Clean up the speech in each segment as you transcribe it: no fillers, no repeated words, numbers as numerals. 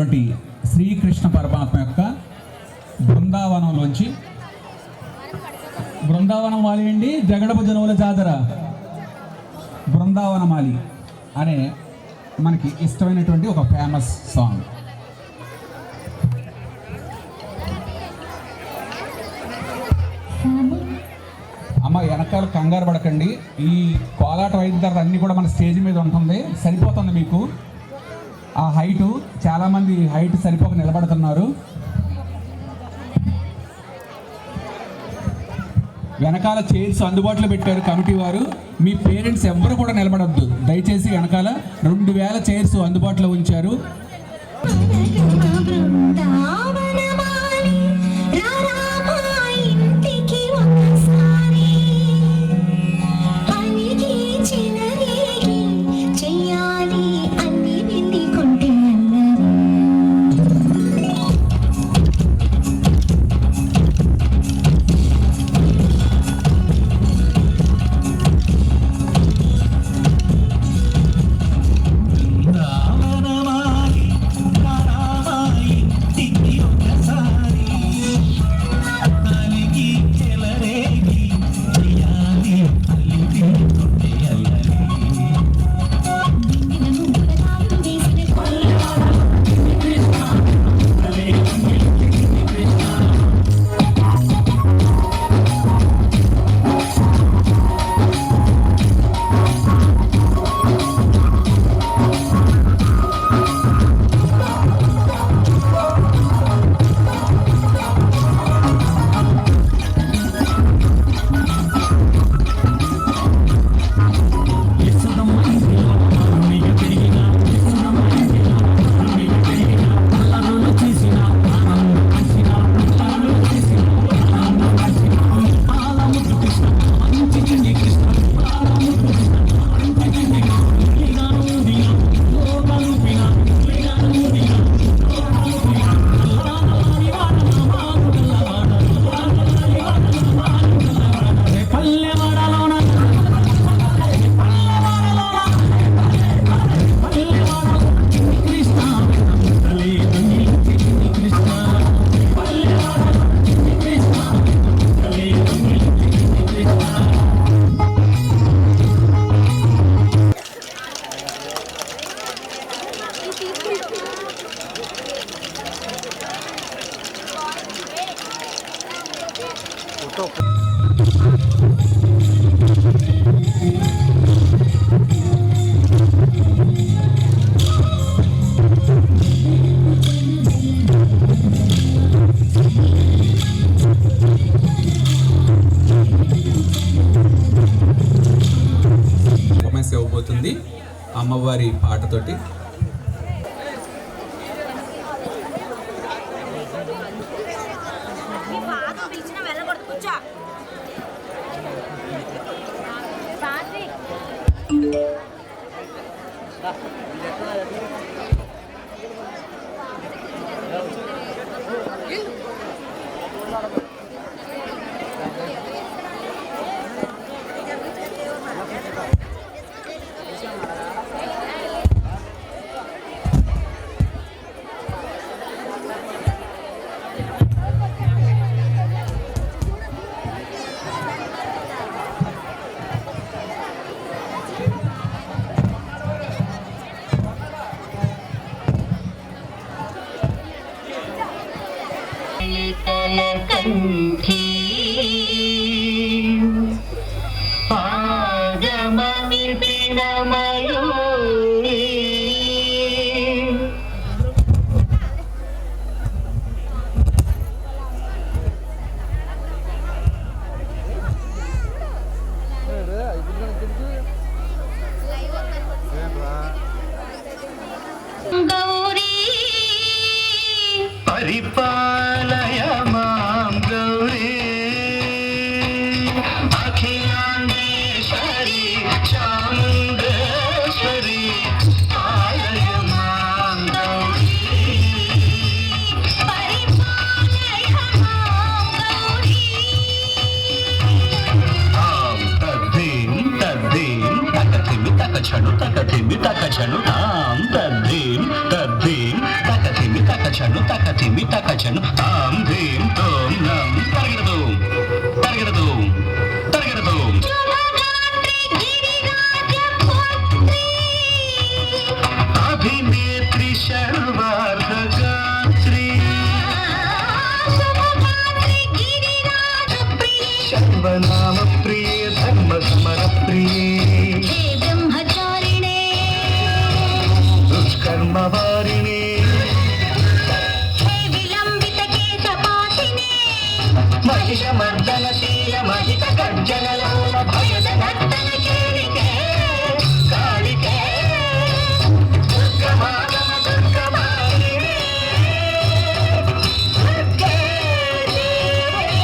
అయినటువంటి శ్రీకృష్ణ పరమాత్మ యొక్క బృందావనంలోంచి, బృందావనమాలి అండి, జగడపు జనువుల జాతర బృందావనమాలి అనే మనకి ఇష్టమైనటువంటి ఒక ఫేమస్ సాంగ్. అమ్మ వెనకాల కంగారు పడకండి, ఈ కోలాటం అయిన తర్వాత అన్నీ కూడా మన స్టేజ్ మీద ఉంటుంది, సరిపోతుంది మీకు ఆ హైటు. చాలామంది హైట్ సరిపోక నిలబడుతున్నారు. వెనకాల చైర్స్ అందుబాటులో పెట్టారు కమిటీ వారు. మీ పేరెంట్స్ ఎవ్వరు కూడా నిలబడద్దు దయచేసి. వెనకాల 2000 చైర్స్ అందుబాటులో ఉంచారు. ఇవ్వబోతుంది అమ్మవారి పాటతోటి. కంఠీ ఆగమ విపినమయూరీ గౌరీ పరిపాలయ మాం గౌరీ అఖిలాండేశ్వరి చాముండేశ్వరి దర్శనం తాం ధీం తోం నం తరగడదు తరగడదు తరగడదు అభినేత్రి శర్వార్ధగాత్రి శర్వనామ ప్రియ ధర్మ సమర ప్రియే దుష్కర్మ వారిణే మహిషమర్దనశీల మహిత గర్జనలోల భయద నర్తన కేళికే కాళికే దుర్గమాగమ దుర్గమాలినే దుర్గే దేవీ.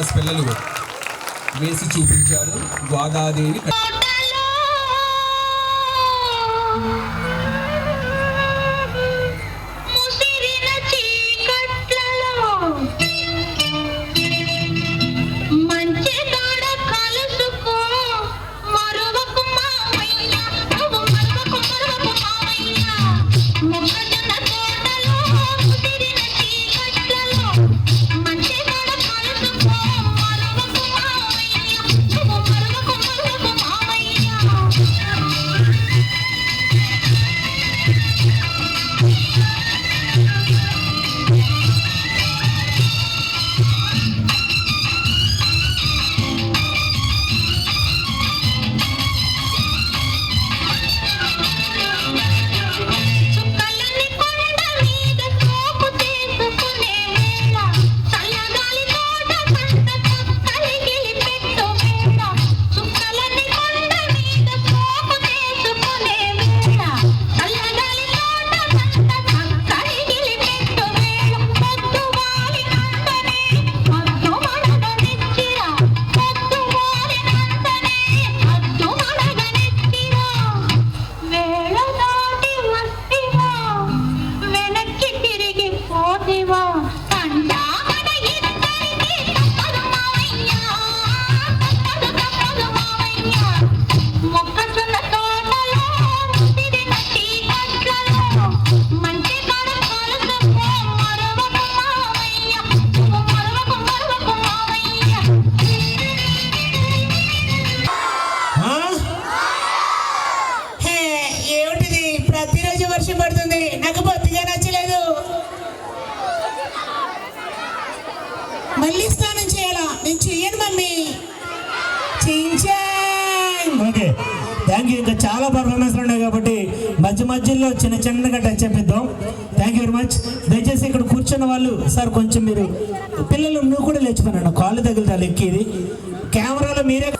క్లాస్ పిల్లలు వేసి చూపించారు. గోదాదేవి మళ్ళీ స్నానం చేయాలా? నేను చెయ్యను మమ్మీ. Okay, thank you. ఇంకా చాలా పర్ఫార్మెన్స్లు ఉన్నాయి కాబట్టి మధ్యలో చిన్నగా టచ్ చేపిద్దాం. Thank you very much. దయచేసి ఇక్కడ కూర్చున్న వాళ్ళు సార్ కొంచెం మీరు పిల్లలు నువ్వు కూడా లేచిపోయినా కాళ్ళు తగులుతారు ఎక్కిది కెమెరాలో మీరే.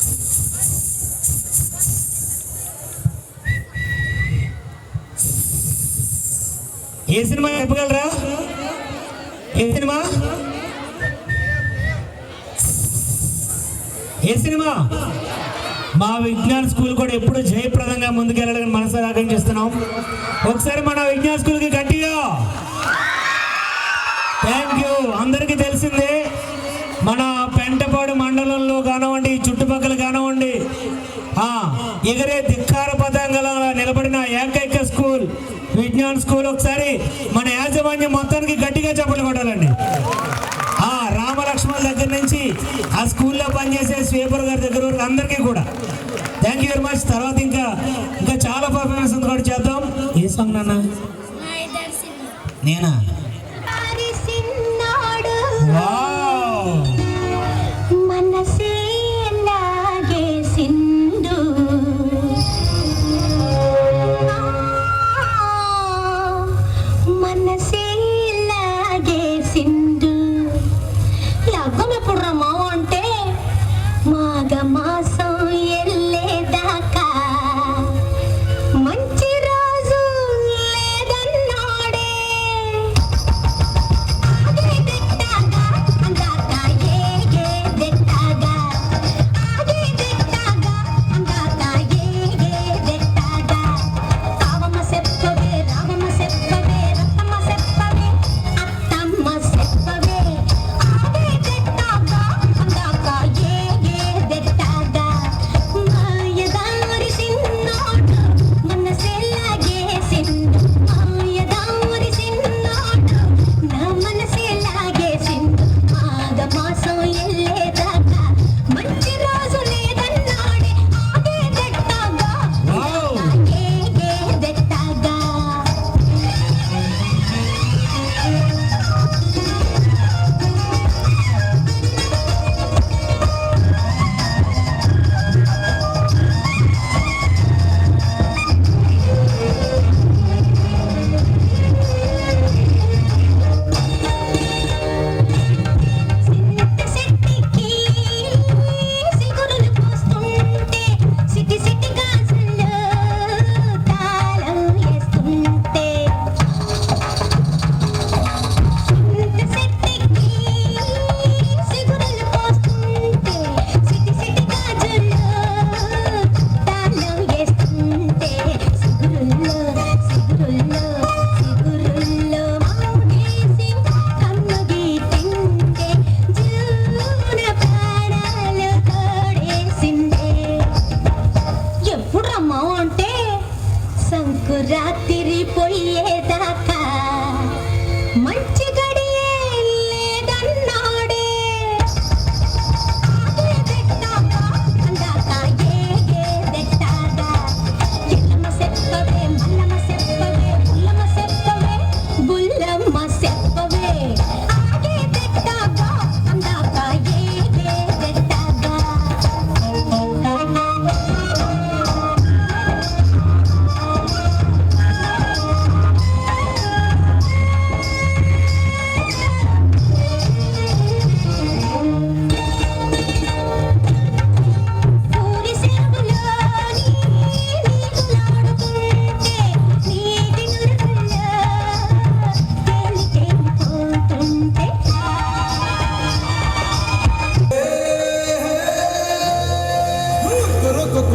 ఏ సినిమా చెప్పగలరా? ఏ సినిమా? ఏ సినిమా? మా విజ్ఞాన్ స్కూల్ కూడా ఎప్పుడు జయప్రదంగా ముందుకెళ్ళాలని మనసారా ఆకాంక్షిస్తున్నాం. ఒకసారి మన విజ్ఞాన్ స్కూల్కి గట్టిగా థ్యాంక్ యూ. అందరికీ తెలిసిందే మన పెంటపాడు మండలంలో కానివ్వండి, చుట్టుపక్కల కానివ్వండి, ఎగరే ధిక్కార పతంగలా నిలబడిన ఏకైక స్కూల్ విజ్ఞాన్ స్కూల్. ఒకసారి మన యాజమాన్యం మొత్తానికి గట్టిగా చప్పట్లు కొట్టాలండి. రామలక్ష్మణ్ దగ్గర నుంచి ఆ స్కూల్లో పనిచేసే స్వీపర్ గారి దగ్గర వరకు అందరికీ కూడా థ్యాంక్ యూ వెరీ మచ్. తర్వాత ఇంకా చాలా పర్ఫార్మెన్స్ ఉంది కూడా చేద్దాం. ఏ సాంగ్ నాన్న? నేనా?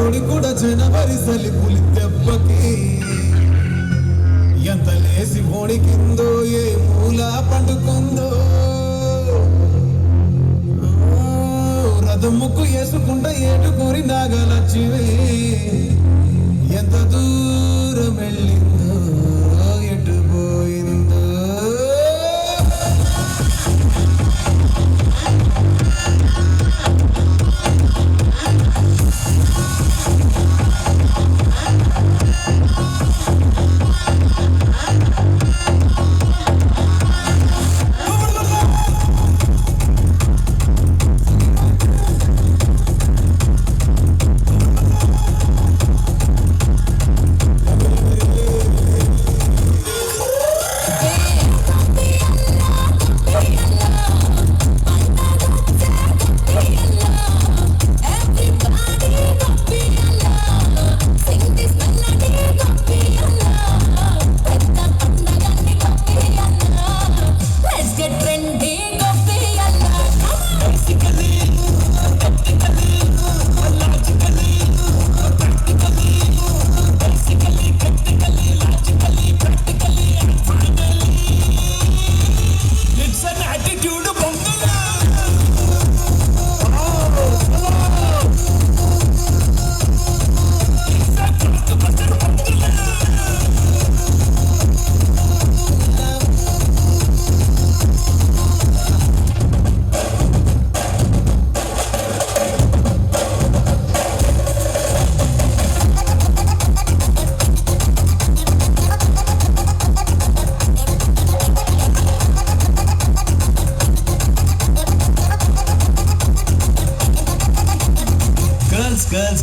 కోడి కూడా జనవరి సలి పులి దెబ్బకి ఎంత లేసి ఓడికిందో ఏ మూల పండుకుందో రథముక్కు వేసుకుంటా ఏటుకూరి నాగలచ్చివే ఎంత దూరం వెళ్ళిందో ఎటు పోయిందో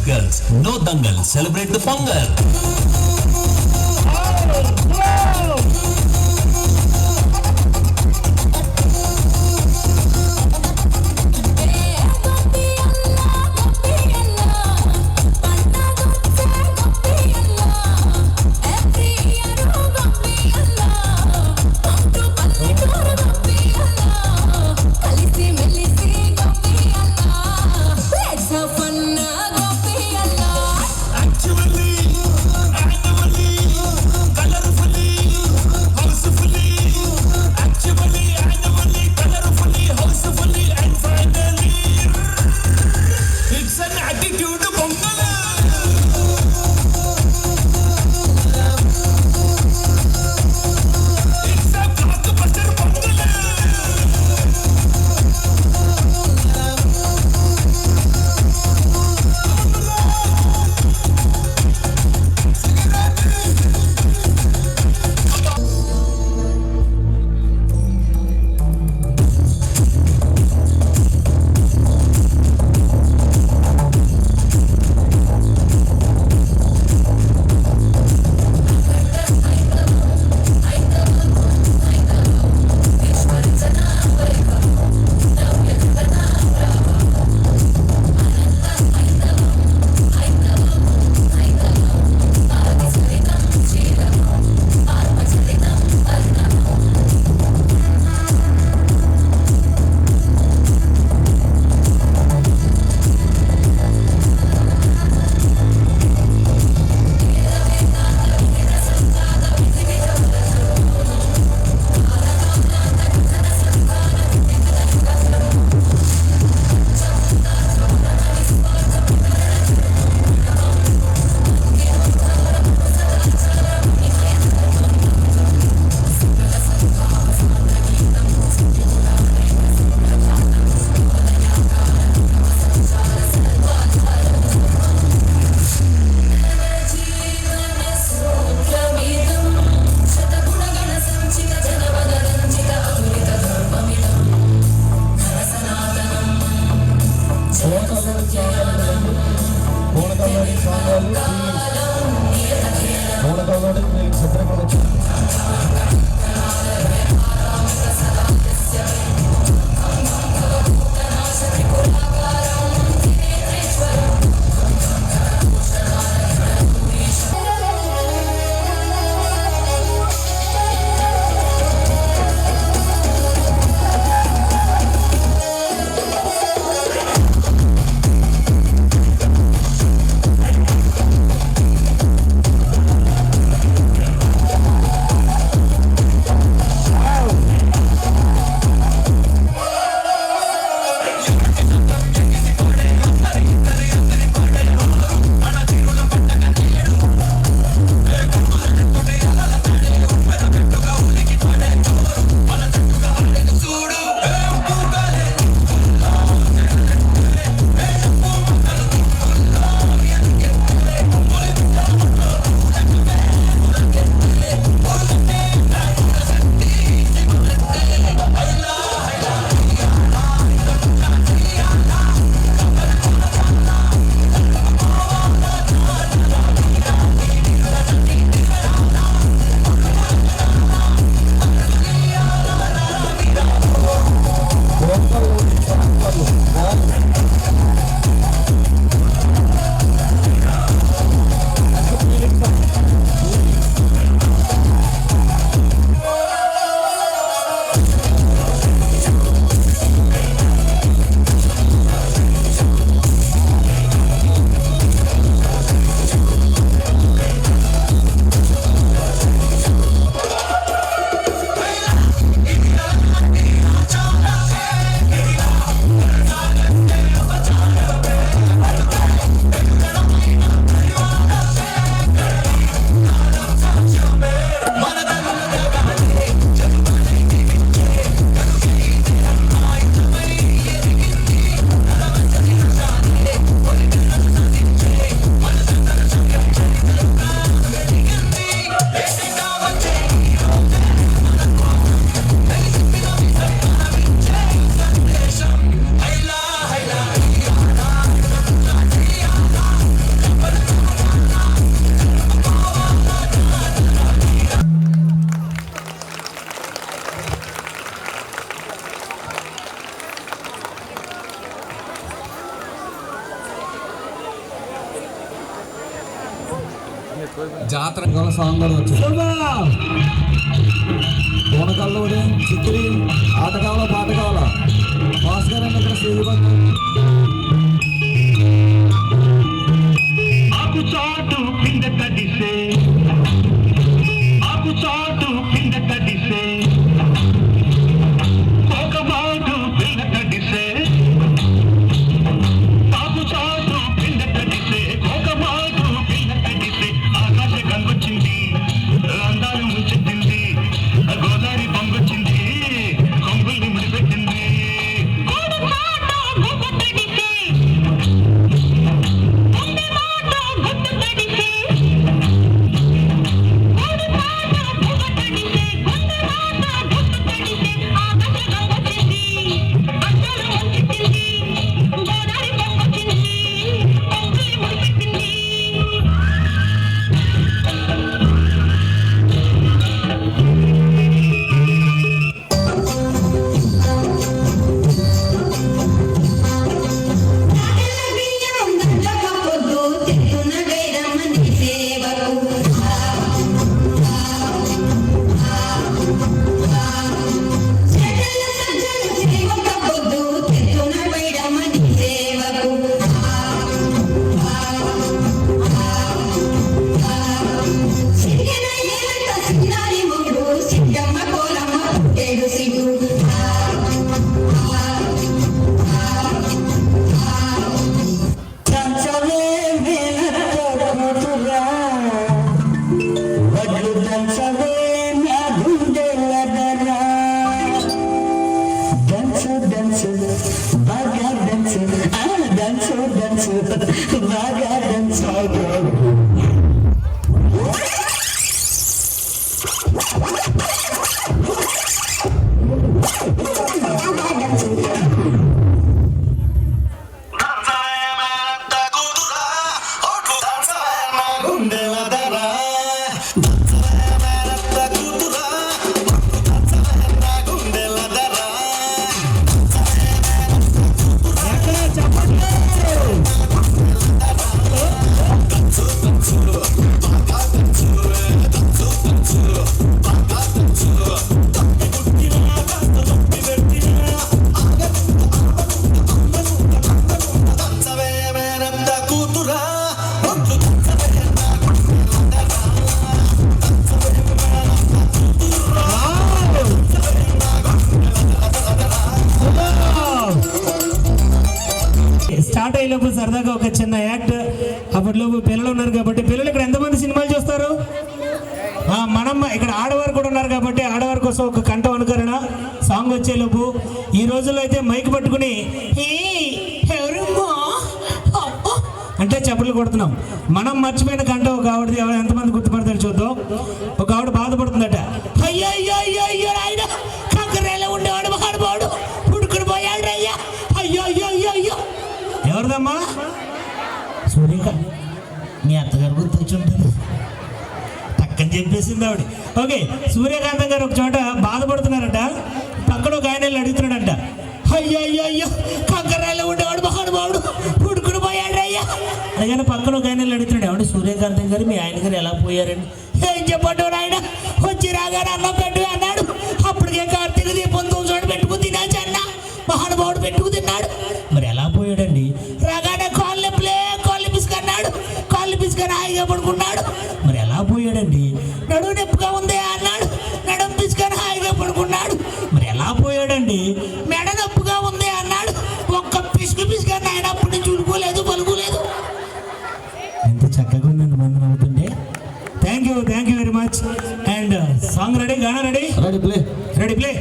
Girls, no dangal, celebrate the Pongal. జాతర సాంగ్ కూడా వచ్చింది. పూనకాల్లో చిత్రి ఆట కావాలా పాట కావాలా భాస్ గారు ఇక్కడ శ్రీనివాస్ ఆకు చాటు పిండ తడిసే ఆకు చాటు పిండ తడిసే ఒక బాటు పిల్ల తడిసే ఆకు చాటు పిండ తడిసే ఒక బాటు పిల్ల తడిసే ఆకాశ గంగొచ్చింది అందాలు ముంచెత్తింది గోదావరి పొంగొచ్చింది కొంగుల్ని ముడిపెట్టింది స్టార్ట్ అయ్యేలోపు సరదాగా ఒక చిన్న యాక్ట్. అప్పటిలోపు పిల్లలు ఉన్నారు కాబట్టి పిల్లలు ఇక్కడ ఎంతమంది సినిమాలు చూస్తారు? మనం ఇక్కడ ఆడవారు కూడా ఉన్నారు కాబట్టి ఆడవారి కోసం ఒక కంఠ అనుకరణ సాంగ్ వచ్చేలోపు ఈ రోజుల్లో అయితే మైక్ పట్టుకుని అంటే చప్పట్లు కొడుతున్నాం. మనం మర్చిపోయిన కంఠ ఒక ఆవిడది ఎంతమంది గుర్తుపడతారు చూద్దాం. ఒక ఆవిడ బాధపడుతుందట, అయ్యో అయ్యో అయ్యో అయ్యో ఆయన కంకరేలో ఉండేవాడు మహానుభావుడు పుడుకుని పోయాడు అయ్యా, అయ్యో అయ్యో అయ్యో అయ్యో. ఎవరిదమ్మా? సూర్యక మీ అత్తగారు గుర్తొచ్చుంటుంది పక్కన చెప్పేసింది ఆవిడ. ఓకే, సూర్యకాంతం గారు ఒక చోట బాధపడుతున్నారట. పక్కన ఒక ఆయన అడుగుతున్నాడంట, అయ్యో అయ్యో అయ్యో కంకరాల్లో ఉండేవాడు మహానుభావుడు పుడుకుని పోయాడు అయ్యా. అలాగని పక్కన ఒక ఆయన అడుగుతున్నాడు, ఏమంటే సూర్యకాంతం గారు మీ ఆయన గారు ఎలా పోయారండి? ఏం చెప్పండు ఆయన వచ్చి రాగానే అన్నం పెట్టు అన్నాడు. అప్పటికే కార్తీక దీపం చోటు పెట్టుకుని తినాచి అన్న మహానుభావుడు పెట్టుకు తిన్నాడు. మరి ఎలా పోయాడండి? రాగానే కాళ్ళు పిసుకన్నాడు, కాళ్ళు పిసుకొని హాయిగా పడుకున్నాడు. మరి ఎలా పోయాడండి? నడువు నొప్పిగా ఉంది అన్నాడు, నడుము పిసుకొని హాయిగా పడుకున్నాడు. మరి ఎలా పోయాడండి? మెడ నొప్పిగా ఉంది అన్నాడు, ఒక్క పిసుకొని ఆయన అప్పటి నుంచి ఉడుకోలేదు పలుకోలేదు. ఎంత చక్కగా ఉందండి మంది అవుతుండే. Thank you very much. And song ready, Gaana ready? Ready play.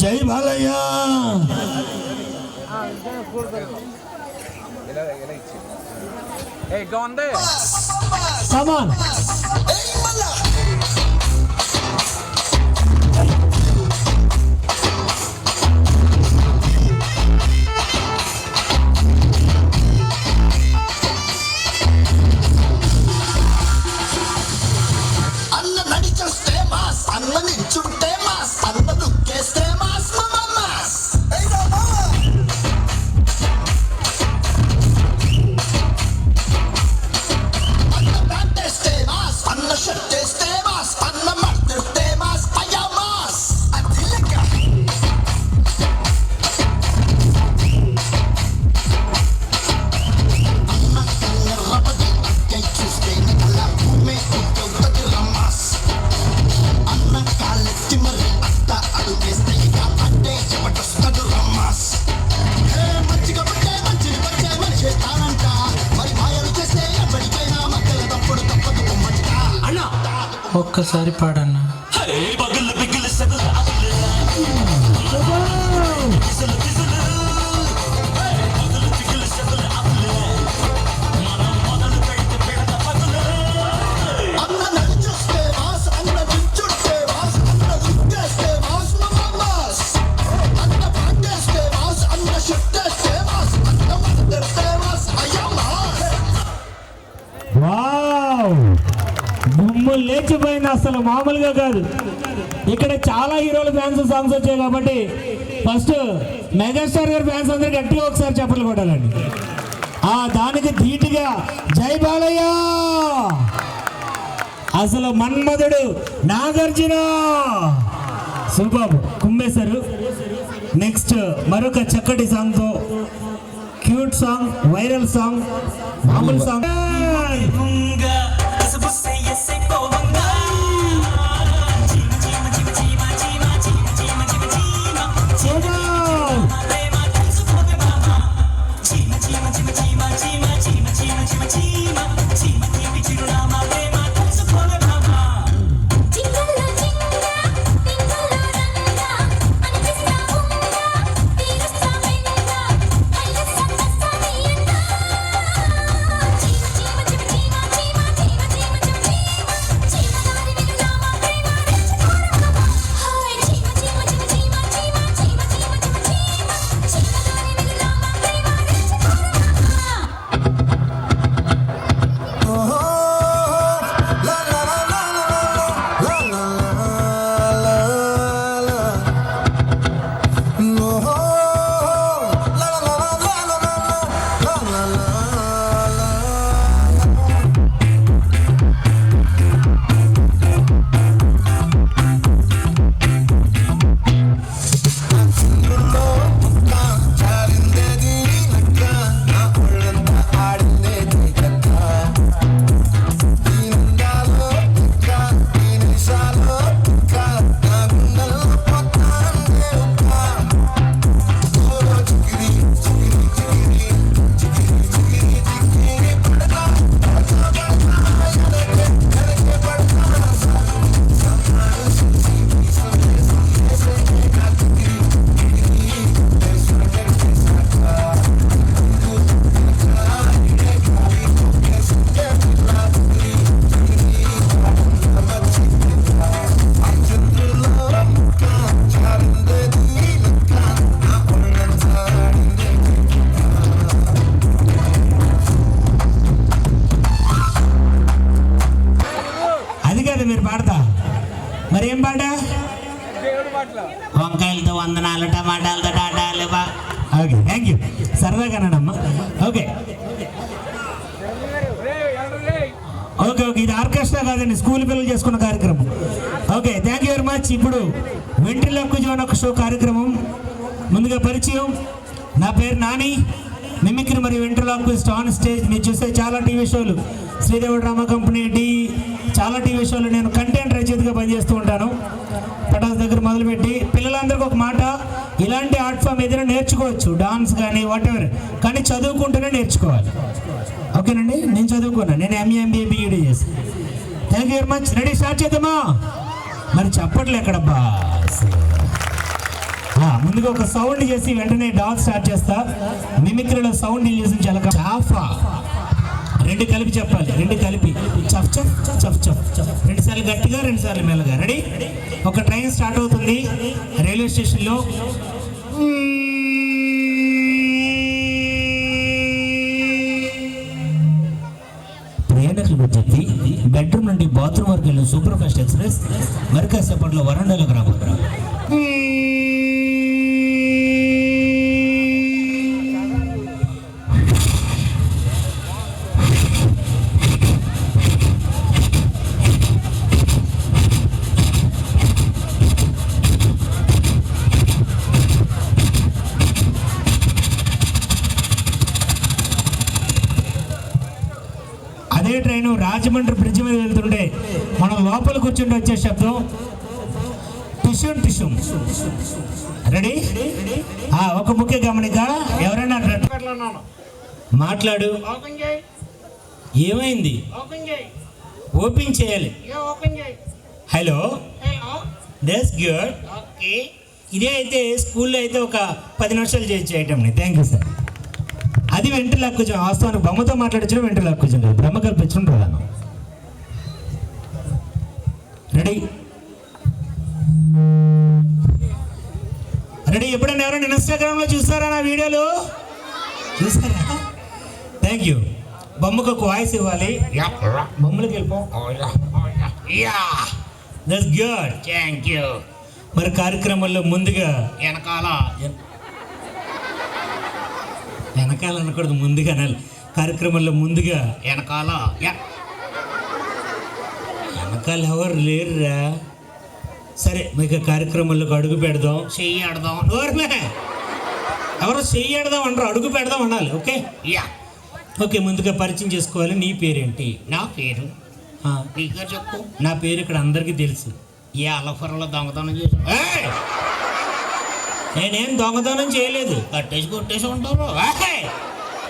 జై బాలయ్య. కమాన్. అన్న నడిచొస్తే మాస్, అన్న నిల్చుంటే మాస్, అన్న దుక్కేస్తే మాస్, మాస్. అన్న ప్యాంట్ వేస్తే మాస్, అన్న షర్ట్ వేస్తే మాస్, అన్న మర్తిస్తే మాస్, అయ్యా మాస్. అది లెక్క. అన్న కన్న రబడి అక్కై చూస్తే అలా భూమి ఉద్దవుతుంది రమాస్. అన్న కాలెత్తి మరి అత్త అడుగేస్తే ఇక అంటే చెమటొస్తాడు రమాస్. మంచిగా పట్టే మంచిని పట్టే మనిషి తానంట, మరి మాయలు చేస్తే ఎప్పటికైనా మక్కల తప్పుడు తప్పదు బొమ్మంట. అన్న ఒక్కసారి పాడన్నా. పగులు బిగులు సగులు ఆకులు. బిగులు బిగులు. పగులు బిగులు సగులు ఆకులు. మనం మొదలు పెడితే పెడత పగులు. అన్న నడిచొస్తే మాస్, అన్న నిల్చుంటే మాస్, అన్న దుక్కేస్తే మాస్, మాస్. అన్న పాటేస్తే మాస్, అన్న షుట్టేస్తే మాస్, అన్న మర్తిస్తే మాస్, అయ్యా మాస్. వావ్, దుమ్ము లేచిపోయింది, అసలు మామూలుగా కాదు. ఇక్కడ చాలా హీరోల ఫ్యాన్స్ సాంగ్స్ వచ్చాయి కాబట్టి ఫస్ట్ మెగాస్టార్ గారి ఫ్యాన్స్ అందరూ గట్టిగా ఒకసారి చప్పట్లు కొట్టాలండి. దానికి ధీటుగా జై బాలయ్య. అసలు మన్మధుడు నాగార్జున సూపర్ కుమ్మేశారు. నెక్స్ట్ మరొక చక్కటి సాంగ్తో, క్యూట్ సాంగ్, వైరల్ సాంగ్, మామూలు సాంగ్. ఉంగా కసబుసే ఎసే పోవంగా. చీమ చీమ చీమ చీమ చీమ చీమ చీమ చీమ చీమ. ప్రేమ తెలుసుకోవే మామా. చీమ చీమ చీమ చీమ చీమ చీమ చీమ చీమ చీమ చీమ తీపి చిరునామా. ప్రేమ తెలుసుకోవే మామా. జింగల్లా జింగా టింగల్లా రంగా అనిపిస్తా ఉంగా తీరుస్తా మెంగా హైలెస్ సన్నసనియంగా చీమ చీమ చీమ చీమ చీమ చీమ చీమ చీమ చీమ దారి వినులామా ప్రేమ రెచ్చిపోరమ్మా. హాయ్ చీమ చీమ చీమ చీమ చీమ చీమ చీమ చీమ చీమ దారి వినులామా ప్రేమ రెచ్చిపోరమ్మా. అది కాదు మీరు పాడతా, మరి ఏం పాట? వంకాయలతో వందనాలు, టమాటాలతో టాటాలు. Okay, thank you. సరదాగానమ్మా. ఓకే ఓకే ఓకే, ఇది ఆర్కెస్ట్రా కాదండి, స్కూల్ పిల్లలు చేసుకున్న కార్యక్రమం. Okay, thank you very much. ఇప్పుడు వెంట్రిలోకి జోన్ ఒక షో కార్యక్రమం. ముందుగా పరిచయం, నా పేరు నాని, మిమిక్రీ మరియు వెంట్రిలాక్విస్ట్ ఆన్ స్టేజ్. మీరు చూసే చాలా టీవీ షోలు, శ్రీదేవి డ్రామా కంపెనీ, చాలా టీవీ షోలు నేను కంటెంట్ రచయితగా పనిచేస్తూ ఉంటాను. పటాస్ దగ్గర మొదలుపెట్టి పిల్లలందరికీ ఒక మాట, ఇలాంటి ఆర్ట్ ఫామ్ ఏదైనా నేర్చుకోవచ్చు, డాన్స్ కానీ వాట్ ఎవర్, కానీ చదువుకుంటూనే నేర్చుకోవాలి. ఓకేనండి, నేను చదువుకున్నాను, నేను ఎంఏ MBA BEd చేసి. Thank you very much. Ready, start చేద్దామా? మరి చెప్పట్లే ఎక్కడబ్బా. ముందుగా ఒక సౌండ్ చేసి వెంటనే డాన్స్ స్టార్ట్ చేస్తా. మిమిక్రీలో సౌండ్ చేసి చలక చాఫా రెండు కలిపి చెప్పాలి. రెండు కలిపి చఫ్ చఫ్ చఫ్ చఫ్ చఫ్. 2 సార్లు గట్టిగా 2 సార్లు మెల్లగా. రెడీ? ఒక ట్రైన్ స్టార్ట్ అవుతుంది రైల్వే స్టేషన్లో. ప్రయాణికులకు చెప్పి బెడ్రూమ్ నుండి బాత్రూమ్ వరకు వెళ్ళిన సూపర్ ఫాస్ట్ ఎక్స్ప్రెస్ మరి కాసేపట్లో వరండాలోకి రాబోతున్నా. అదే ట్రైన్ రాజమండ్రి బ్రిడ్జ్ మీద వెళ్తుంటే మనం లోపల కూర్చుంటే వచ్చే శబ్దం టిష్యూమ్ టిష్యూమ్. రెడీ? ఒక ముఖ్య గమనిక, ఎవరైనా మాట్లాడు. ఏమైంది? ఓపెన్ చేయాలి. Hello, that's good. ఇదే అయితే స్కూల్లో అయితే ఒక 10 నిమిషాలు చేయొచ్చు ఐటమ్ని. Thank you sir. అది వెంట్రులాక్కుజం. వాస్తవానికి బొమ్మతో మాట్లాడించడం వెంట్రులాక్కుజం కాదు, బ్రహ్మ కల్పించడం ప్రధానం. రెడీ? రెడీ? ఎప్పుడైనా ఎవరైనా ఇన్స్టాగ్రామ్లో చూస్తారా నా వీడియోలు? చూస్తారా? Thank you. బొమ్మకు ఒక వాయిస్ ఇవ్వాలి. బొమ్మలకి వెళ్ళిపో. That's good. Thank you. మరి కార్యక్రమంలో ముందుగా వెనకాల అనకూడదు, ముందుగా అనాలి. కార్యక్రమంలో ముందుగా వెనకాల ఎవరు లేరురా. సరే, మీకు కార్యక్రమంలోకి అడుగు పెడదాం. చెయ్యి ఆడదాం. ఎవరో చెయ్యి ఆడదాం అంటారు, అడుగు పెడదాం అనాలి. ఓకే? ఓకే, ముందుగా పరిచయం చేసుకోవాలి. నీ పేరేంటి? నా పేరు చెప్పు. నా పేరు ఇక్కడ అందరికీ తెలుసు. ఏ అలఫరంలో దొంగతనం చేసి? నేనేం దొంగతనం చేయలేదు. కొట్టేసి ఉంటారు.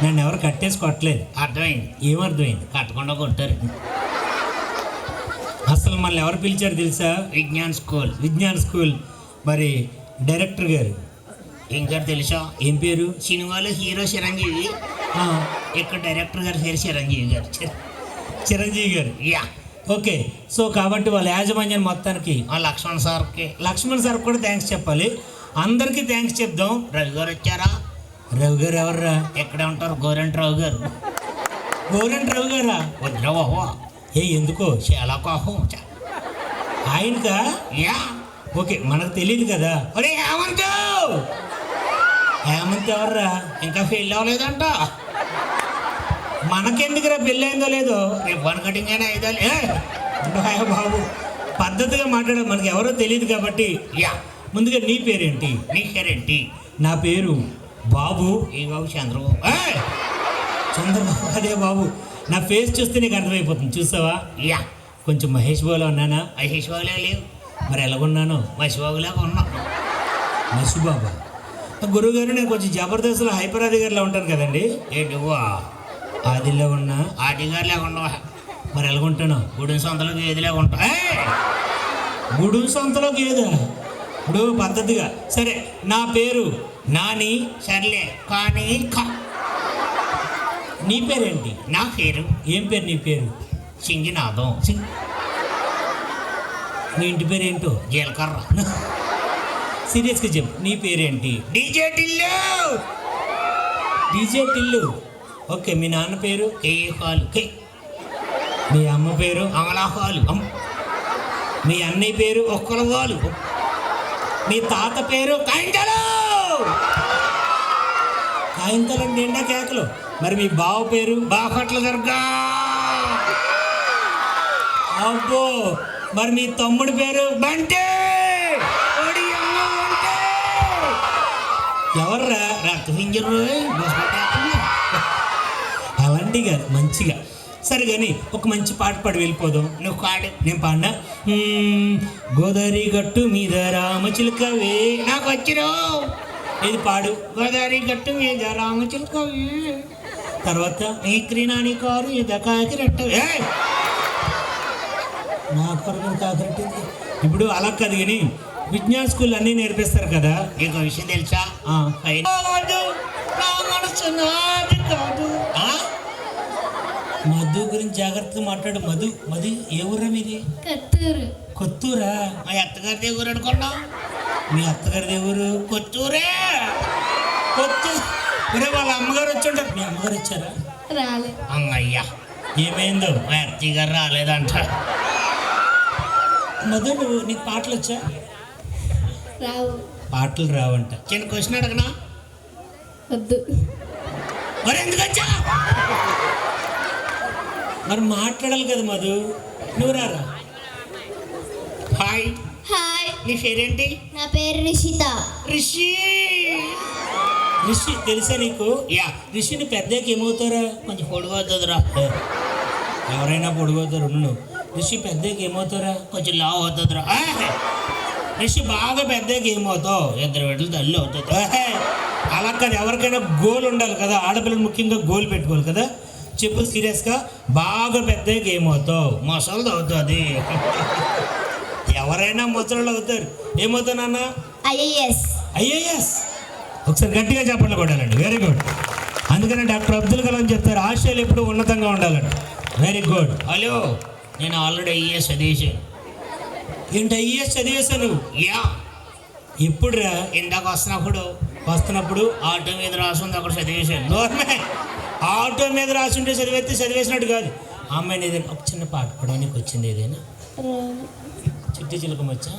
నన్ను ఎవరు కట్టేసి కొట్టలేదు. అర్థమైంది. ఏమర్థమైంది? కట్టకుండా కొట్టారు. అసలు మళ్ళీ ఎవరు పిలిచారు తెలుసా? విజ్ఞాన్ స్కూల్. మరి డైరెక్టర్ గారు ఇంకా తెలుసా? ఏం పేరు? సినిమాలో హీరో చిరంజీవి, ఇక్కడ డైరెక్టర్ గారు పేరు చిరంజీవి గారు. ఓకే. సో కాబట్టి వాళ్ళ యాజమాన్యాన్ని మొత్తానికి లక్ష్మణ్ సార్ కూడా థ్యాంక్స్ చెప్పాలి. అందరికీ థ్యాంక్స్ చెప్దాం. రవి గారు వచ్చారా? రవి గారు ఎవర్రా? ఎక్కడే ఉంటారు? గోరంట్రావు గారు. గోరంట్రావు గారా? వజ్రవాహో. ఎందుకో? చాలా కోహం ఆయనకా? ఓకే, మనకు తెలియదు కదా. ఒరే హేమంత్ ఎవర్రా? ఇంకా పెళ్ళి అవ్వలేదంట. మనకెందుకురా పెళ్ళి అయిందో లేదో? రేపు వన్ కటింగ్ అయినా అయిదా బాబు. పద్ధతిగా మాట్లాడే మనకి ఎవరో తెలియదు కాబట్టి. ముందుగా నీ పేరేంటి? నా పేరు బాబు. ఏ బాబు? చంద్రబాబు. అదే బాబు. నా ఫేస్ చూస్తే నీకు అర్థమైపోతుంది. చూసావా? కొంచెం మహేష్ బాబులా ఉన్నానా? మహేష్ బాబులా లేవు. మరి ఎలాగున్నాను? మసిబాబులాగా ఉన్నా. మసిబాబా? గురువు గారు, నేను కొంచెం జబర్దస్త్లో హైపర్ అధికారిలో ఉంటాను కదండి. ఆదిలో ఉన్నా? ఆదిగారిలాగా ఉన్నావా? మరి ఎలాగుంటాను? గుడి సొంతలో గేదిలాగా ఉంటా. గుడి సొంతలో గేదా? ఇప్పుడు పద్ధతిగా. సరే, నా పేరు నాని. సర్లే కానీ నీ పేరేంటి? నా పేరు. ఏం పేరు నీ పేరు? సింగినాథం. నీ ఇంటి పేరేంటో? జీలకర్ర. సీరియస్గా చెప్పు, నీ పేరేంటి? డీజే టిల్లు. ఓకే, మీ నాన్న పేరు? కేహాలు. మీ అమ్మ పేరు? అమలాహాలు. మీ అన్నయ్య పేరు? ఒక్కలవాలు. మీ తాత పేరు? కాయింతలు అంటే ఎండా కేకలు. మరి మీ బావ పేరు? బాపట్ల దుర్గా. అబ్బో. మరి మీ తమ్ముడి పేరు? బంటే. ఎవర్రా? రక్తపింజరు. అలాంటి కాదు, మంచిగా. సరే కానీ ఒక మంచి పాట పాడి వెళ్ళిపోదాం. నువ్వు పాడు, నేను పాడినా. గోదావరి గట్టు మీద రామచిలుకవే. నాకు వచ్చిన ఇది పాడు. గోదావరి గట్టు మీద రామచిలుకవే. తర్వాత ఈ క్రీనాని కారు ఇది కాకిరెట్టవే. నా కొరకు కాకిరెట్టింది. ఇప్పుడు అలా కాదు కానీ విజ్ఞాన స్కూల్ అన్నీ నేర్పిస్తారు కదా. నీకు విషయం తెలుసా? ఆ, మధు గురించి జాగ్రత్తగా మాట్లాడు. మధు ఏ ఊరా మీది? కత్తూరు. కొత్తూరా? మా అత్తగారి ఊరు అనుకున్నావు? మీ అత్తగారిది ఎవరు? కొత్తూరే. కొత్తూరు. ఒరే, వాళ్ళ అమ్మగారు వచ్చి ఉంటారు. మీ అమ్మగారు వచ్చారా? రాలే. అమ్మయ్యా, ఏమైందో? మా అత్తయ్య గారు రాలేదంట. మధు, నీకు పాటలు వచ్చా? రావు. పాటలు రావంట. చిన్న క్వశ్చన్ అడగనా? వద్దు. మరి ఎందుకు వచ్చా? మరి మాట్లాడాలి కదా మధు. నువ్వు రారా? హాయ్, హాయ్, నీ పేరేంటి? నా పేరు నిషిత. రిషి. రిషి తెలుసా నీకు? యా, రిషిని పెద్దకి ఏమవుతారా? కొంచెం పొడుగు అవుతుందిరా. ఎవరైనా పొడిపోతారు. నువ్వు రిషి పెద్దకి ఏమవుతారా? కొంచెం లావు అవుతుందిరా. రిషి బాగా పెద్దకి ఏమవుతావు? 2 బిడ్డలు తల్లి అవుతుంది. అలా కాదు, ఎవరికైనా గోల్ ఉండాలి కదా. ఆడపిల్లలు ముఖ్యంగా గోల్ పెట్టుకోవాలి కదా. చెప్పు సీరియస్గా, బాగా పెద్దకి ఏమవుతావు? మొసలు అవుతుంది. ఎవరైనా ముసలు అవుతారు. ఏమవుతావు నాన్న? ఐఏఎస్. ఐఏఎస్. ఒకసారి గట్టిగా చెప్పండి కొట్టాలండి. Very good. అందుకని డాక్టర్ అబ్దుల్ కలాం చెప్తారు, ఆశయాలు ఎప్పుడు ఉన్నతంగా ఉండాలండి. Very good. హలో, నేను ఆల్రెడీ ఐఏఎస్ చదివేసాను. ఏంటి ఐఏఎస్ చదివేశాను? యా, ఎప్పుడురా? ఇందాక వస్తున్నప్పుడు ఆటో మీద రాసుంది, అక్కడ చదివేసాను. నోర్మే. ఆటో మీద రాసుంటే చదివేసినట్టు కాదు. అమ్మాయిని ఏదైనా ఒక చిన్న పాట పడవనికి వచ్చింది ఏదైనా? చిట్టి చిలకం వచ్చా?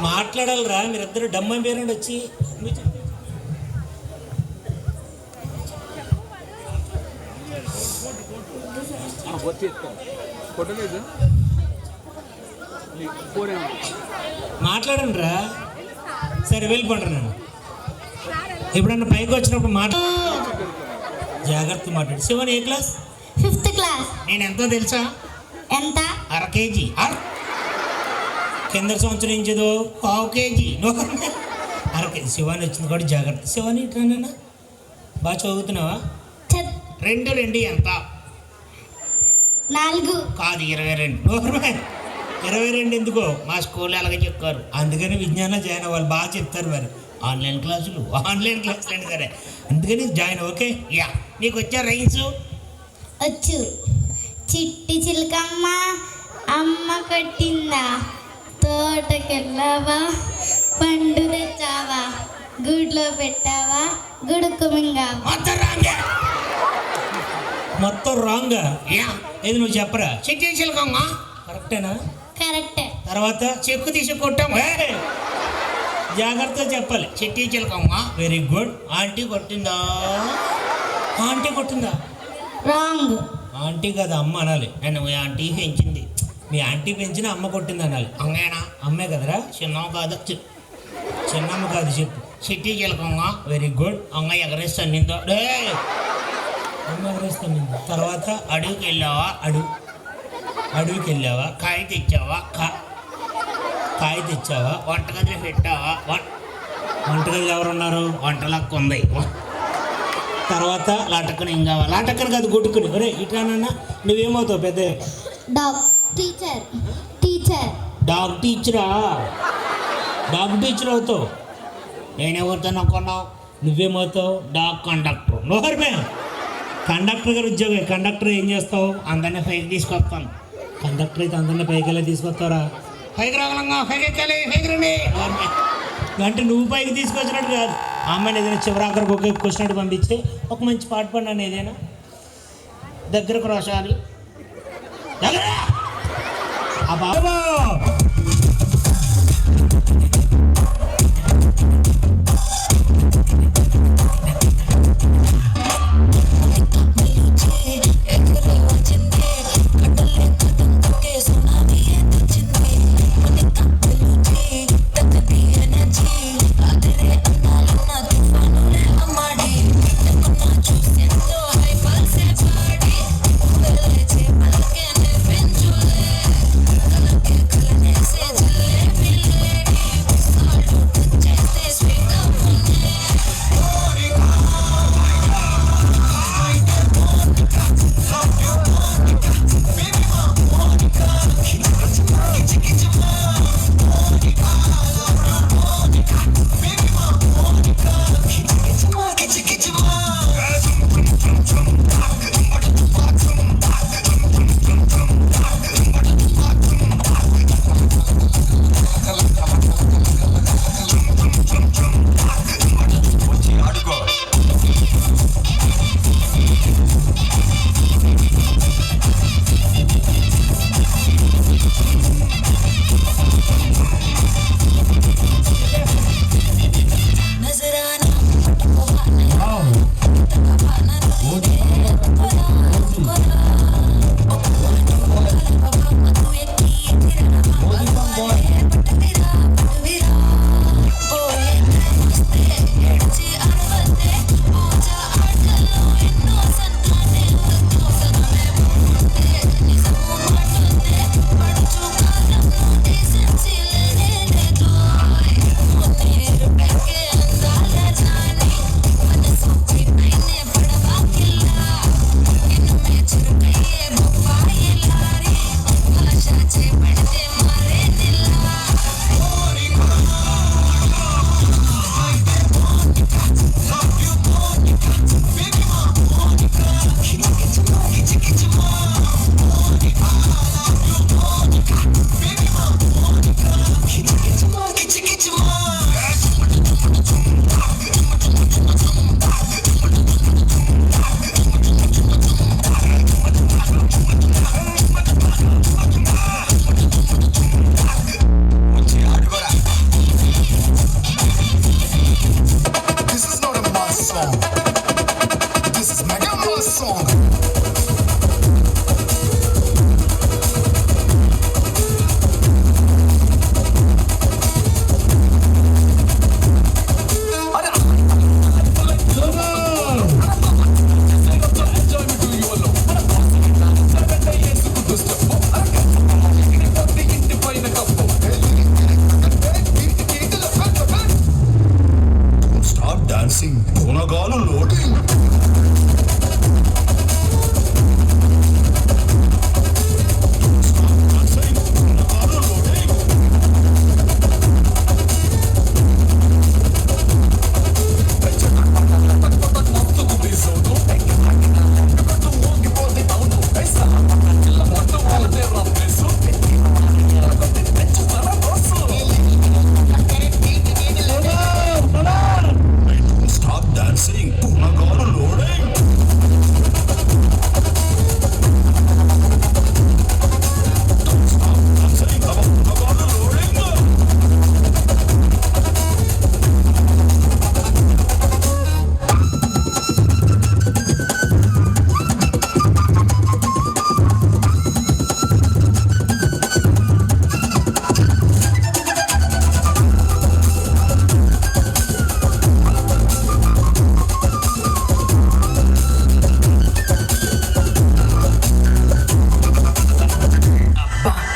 మాట్లాడాలిరా మీరిద్దరు. డమ్మ పేరండి వచ్చి. మాట్లాడండి రా. సరే వెళ్ళిపోండి నన్ను. ఎప్పుడన్నా పైకి వచ్చినప్పుడు జాగ్రత్త మాట్లాడు. శివన్ ఏ క్లాస్? 5th class. నేను ఎంతో తెలుసా? ఎంత? 1/2 కేజీ. కింద సంవత్సరం ఏం చదువు? 1/2 కేజీ. 1/2 కేజీ. శివాని వచ్చింది కూడా జాగ్రత్త. శివాని ఇట్రానన్నా బాగా చదువుతున్నావా? 2 ఎంత? 4. కాదు, 22. 22 ఎందుకో? మా స్కూల్లో అలాగే చెప్పారు. అందుకని విజ్ఞానం జాయిన్ అవ్వాలి. బాగా చెప్తారు మరి. ఆన్లైన్ క్లాసులు అండి. సరే, అందుకని జాయిన్. ఓకే. యా, నీకు వచ్చా రైన్స్? వచ్చు. చిట్టి చిలకమ్మ అమ్మ కట్టిందా, తోటకెళ్ళావా, పండు తెచ్చావా, గూట్లో పెట్టావా, గుడుకు మింగావా. మొత్తం రాంగా? యా, ఏది నువ్వు చెప్పరా? చిట్టి చిలకమ్మా. కరెక్టేనా? కరెక్టే. తర్వాత చెక్కు తీసుకుంటాం. జాగ్రత్తగా చెప్పాలి. చిట్టి చిలకమ్మా. Very good. ఆంటీ కొట్టిందా? ఆంటీ కొట్టిందా? రాంగ్. ఆంటీ కదా, అమ్మ అనాలి. నన్ను మీ ఆంటీ పెంచింది. మీ ఆంటీ పెంచిన అమ్మ కొట్టింది అనాలి. అంగేనా? అమ్మే కదరా? చిన్న కాదు, చిన్నమ్మ కాదు, చెప్పు. చిట్టి చిలకమ్మా. Very good. అంగ ఎగరేస్తాను నిందో. అమ్మ ఎగరేస్తాను. తర్వాత అడవికి వెళ్ళావా? అడవికి వెళ్ళావా? కాయ తెచ్చావా? కాయ తెచ్చావా? వంటగదిలో పెట్టావా? వంటగదిలో ఎవరున్నారు? వంటలక్క ఉంది. తర్వాత లటకుని ఏం కావాలి? లాటక్కని కాదు, గుట్టుకుని. ఒరే ఇట్లానన్నా నువ్వేమవుతావు పెద్ద? Dog teacher. టీచర్. డాగ్ టీచరా? డాగ్ టీచర్ అవుతావు. నేనెవరితో అనుకున్నావు? నువ్వేమవుతావు? Dog conductor. నోహర్మే. కండక్టర్ గారు ఉద్యోగం. కండక్టర్ ఏం చేస్తావు? అందరినీ పైకి తీసుకొస్తాను. కండక్టర్ అయితే అందరినీ పైకి వెళ్ళి తీసుకొస్తారా? పైకి రాగలంగా, పైకి ఎక్కాలి, పైకి రండి. అంటే నువ్వు పైకి తీసుకొచ్చినట్టు కాదు. అమ్మాయిని ఏదైనా చివరాఖరికి ఒక క్వశ్చన్ పంపించి ఒక మంచి పాట పడినాను ఏదైనా దగ్గరకు రాసాలి. ఆ బాబా song. This is Mega Mass song. Start dancing. Punagalu loading. Stop dancing. Punagalu loading. Stop dancing. Punagalu loading.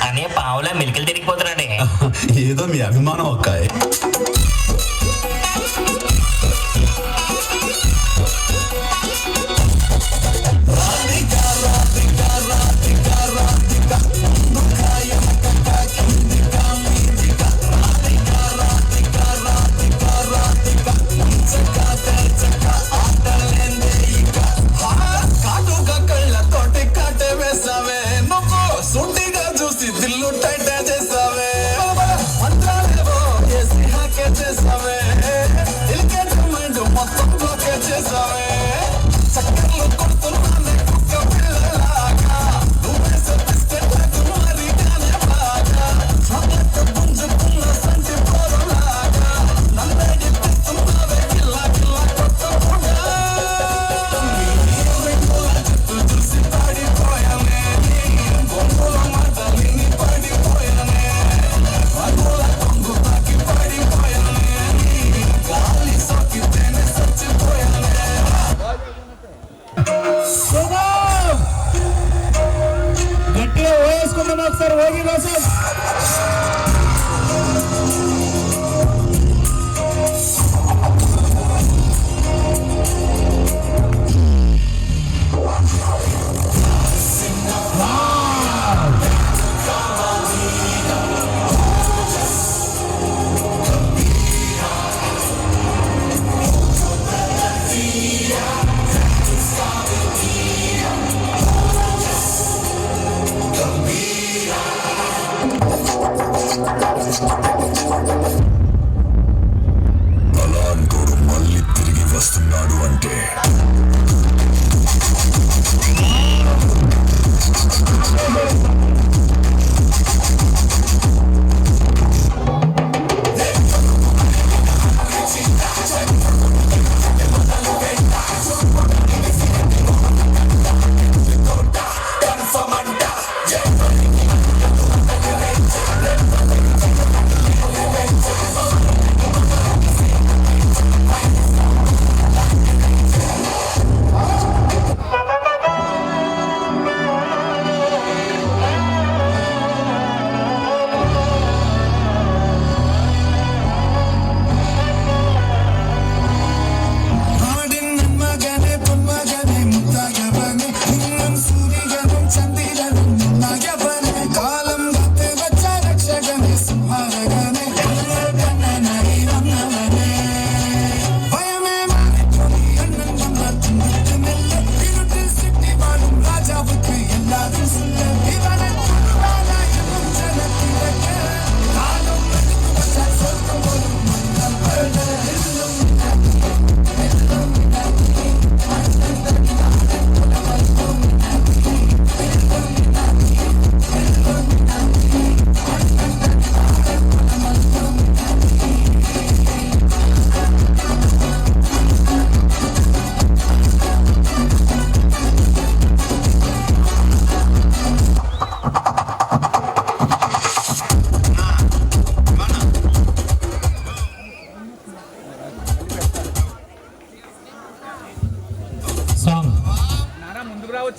అనే పావులా మెలికలు తిరిగిపోతున్నాడే. ఏదో మీ అభిమానం ఒక్కాయ్. కాటుక కళ్ళతోటి కాటే వేసావే నువ్వు సుంటిగా చూసి దిల్లు టైట్ చేసావే మంత్రాలేవో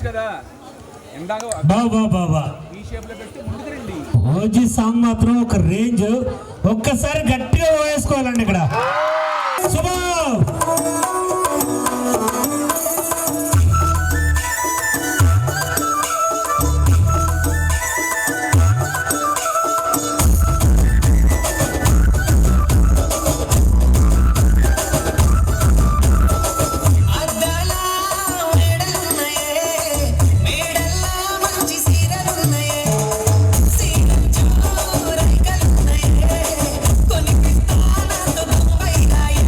పెట్టచ్చు కదా ఇందాక బాబా ఈ షేప్ లో పెట్టి ముందుకు రండి. ఓజీ సాంగ్ మాత్రం ఒక రేంజ్. ఒక్కసారి గట్టిగా వేసుకోవాలండి ఇక్కడ. శుభం. అద్దాల మేడలున్నాయే, మేడల్లా మంచి సీరలున్నాయే, సీరలు రైకలున్నాయే, కొనిపిస్తా నాతో బొంబాయిరాయే.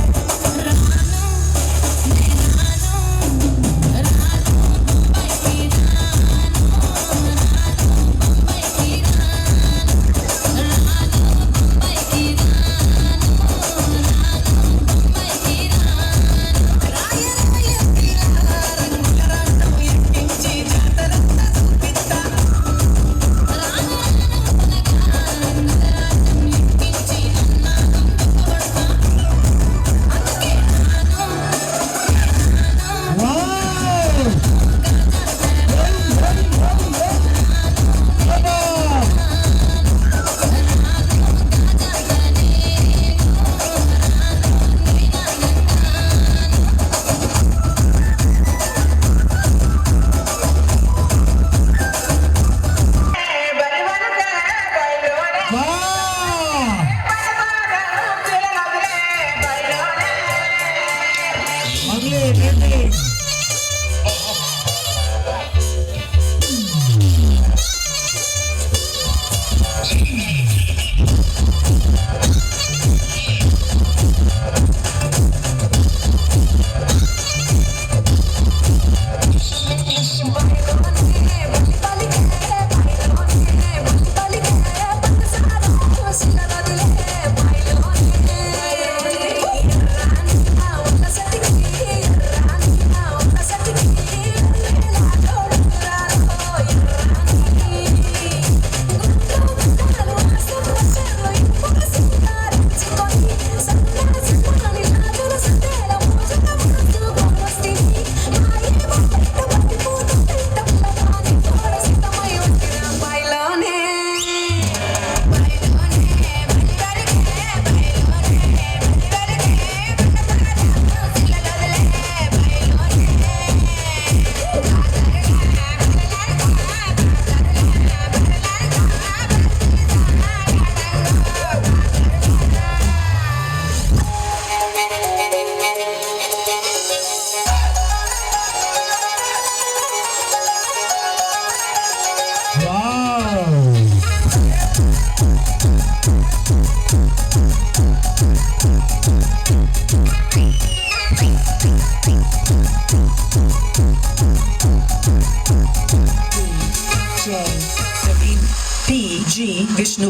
PG Vishnu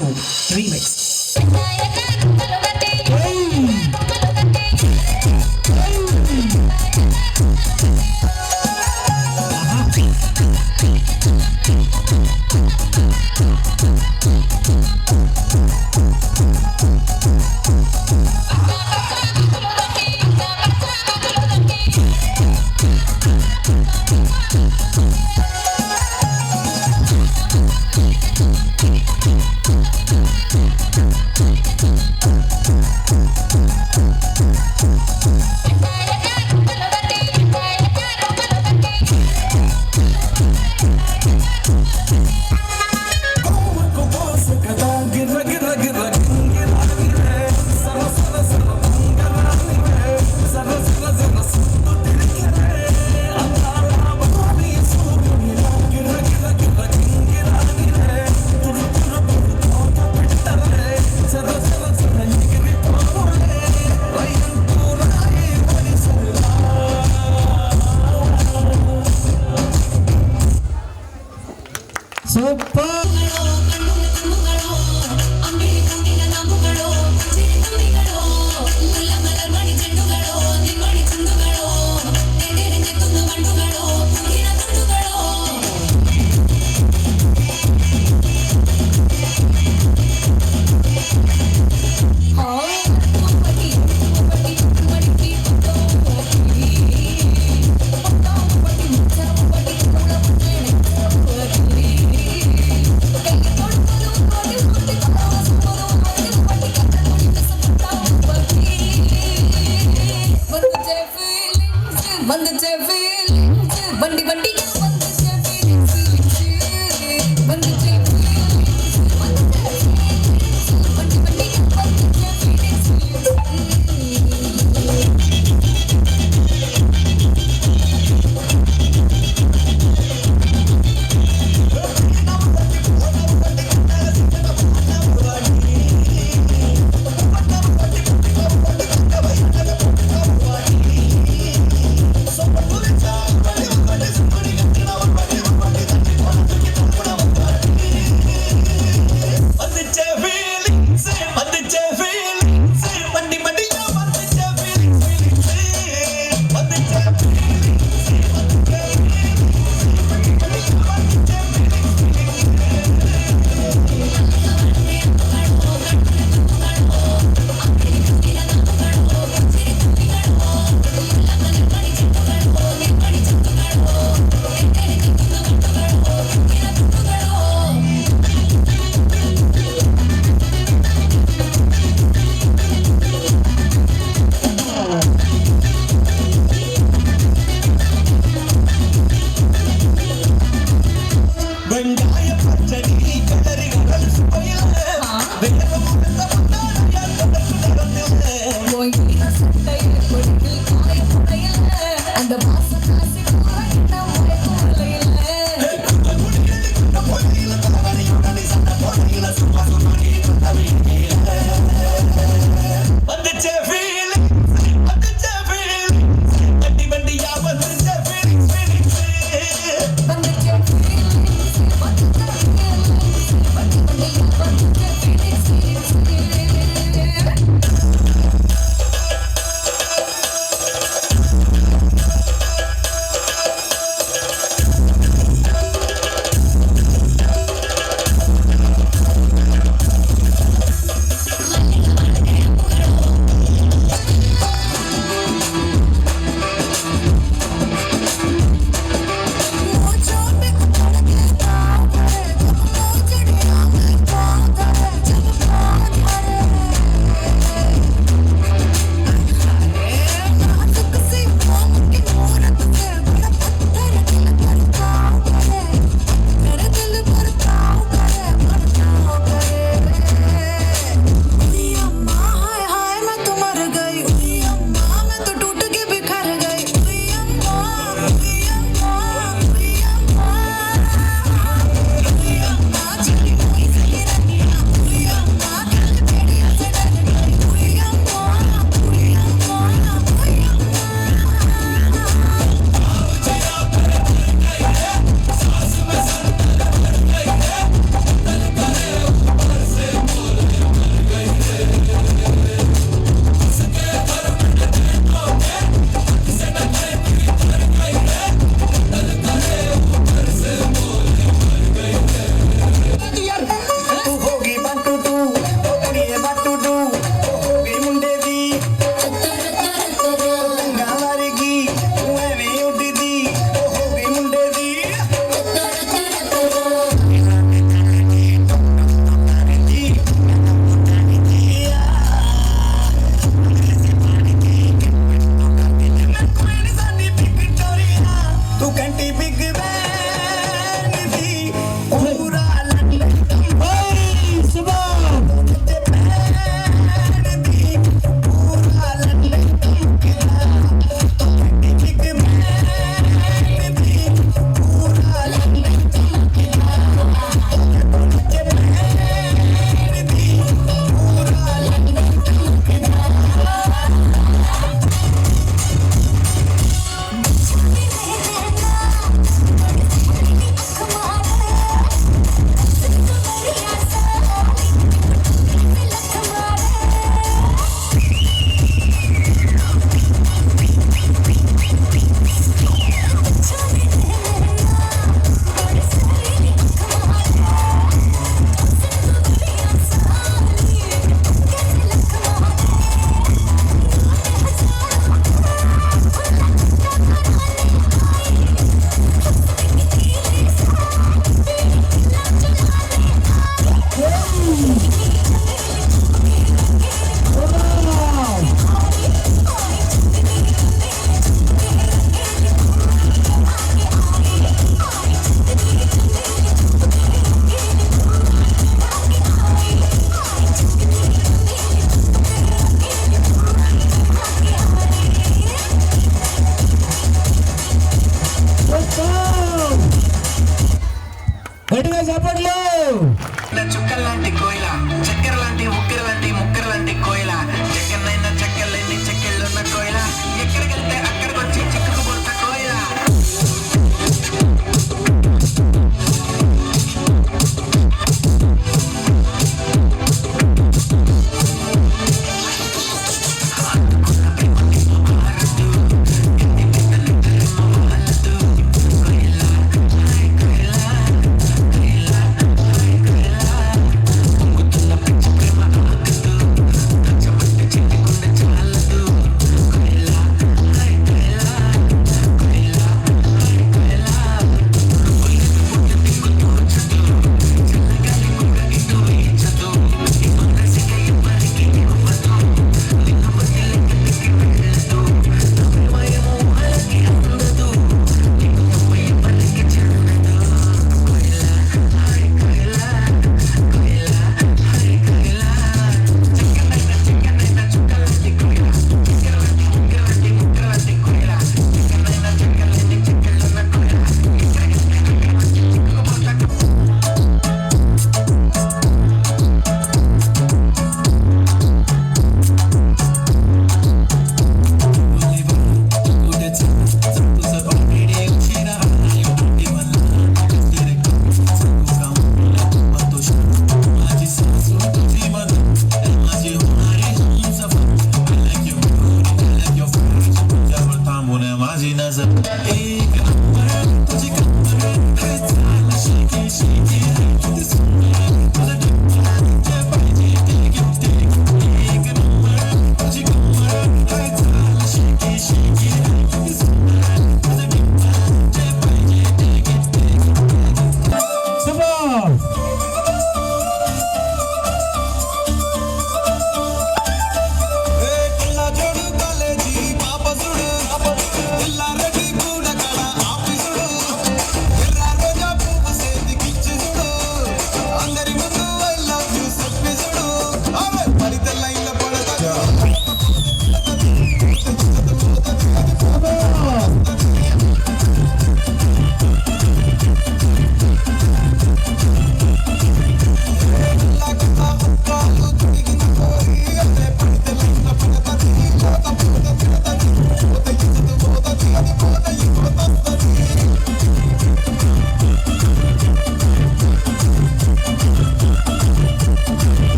remix. Super. Oh, அந்த மாசம் காசு கூட இன்னும் மயக்கம் வந்துச்சே feeling, வந்துச்சே feeling. வண்டி வண்டியா வந்துச்சே feeling, feeling.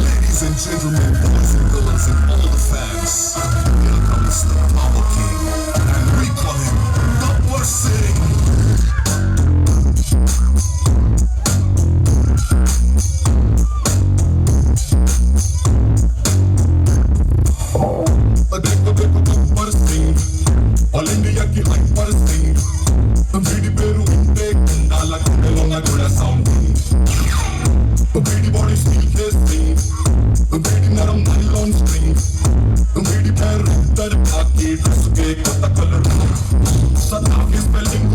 Ladies and gentlemen, boys and girls, and all the fans, here comes the Power King, and we call him Gabbar Singh. देखो गब्बर सिंह, ऑल इंडिया की hyper Singh, BD Peru इंटे Khandala कंडेलोंगा जोड़ा साउंड, बीडी बॉडी स्टील के string, BD नरम nylon string, BD पैर उत्तर भागी dress के कता colour, सदा की स्पेलिंग,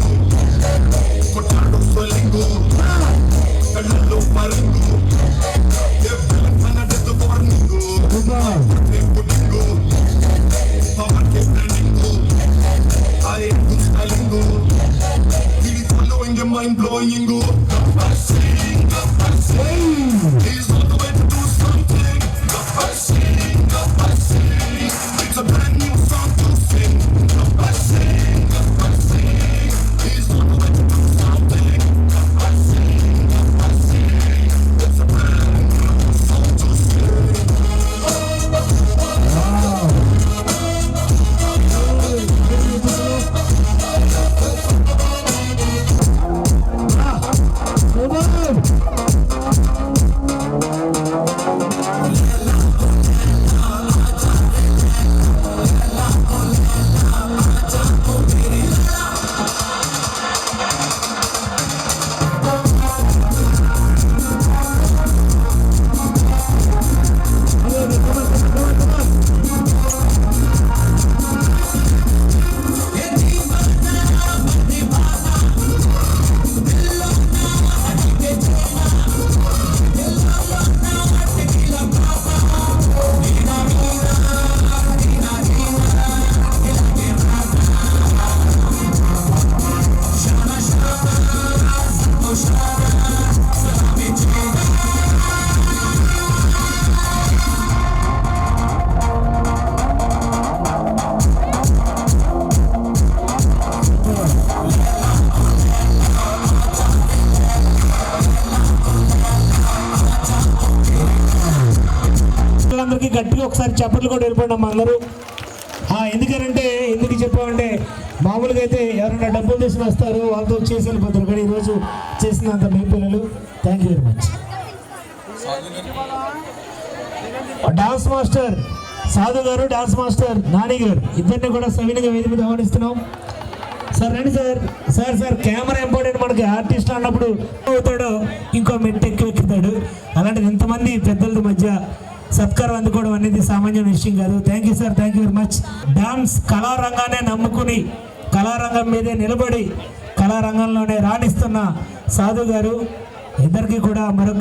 पोटैटो स्पेलिंग, कन्नलो मारिंग, ये विलन बना दे तो वार्निंग, ये पुडिंग, power के branding, I am good styling, really following your mind blowing, Gabbar Singh, he's on the way to do something, Gabbar Singh, it's a brand new song to sing, Gabbar Singh, he's on the way to do something, Gabbar Singh, it's a brand new song to sing. అందరికీ గట్టిగా ఒకసారి చప్పట్లు కూడా వెళ్ళిపోండి అమ్మా అందరూ. ఎందుకు చెప్పామంటే మామూలుగా అయితే ఎవరైనా డబ్బులు తీసుకుని వస్తారు వాళ్ళతో చేసి వెళ్ళిపోతారు, కానీ ఈరోజు చేసినంత మీ పిల్లలు. Thank you very much. Dance master సాధు గారు, డాన్స్ మాస్టర్ నాని గారు, ఇద్దరిని కూడా సవినీగా వేదిక మీద ఆహ్వానిస్తున్నాం. సార్ రండి సార్. Camera important. మనకి ఆర్టిస్ట్ అన్నప్పుడు అవుతాడో ఇంకో మెట్టు ఎక్కుతాడు. అలాంటిది ఇంతమంది పెద్దల మధ్య సత్కారం అందుకోవడం అనేది సామాన్య విషయం కాదు. Thank you sir, thank you very much. Dance కళారంగానే నమ్ముకుని కళారంగం మీదే నిలబడి కళారంగంలోనే రాణిస్తున్న సాధు గారు, ఇద్దరికి కూడా మరొక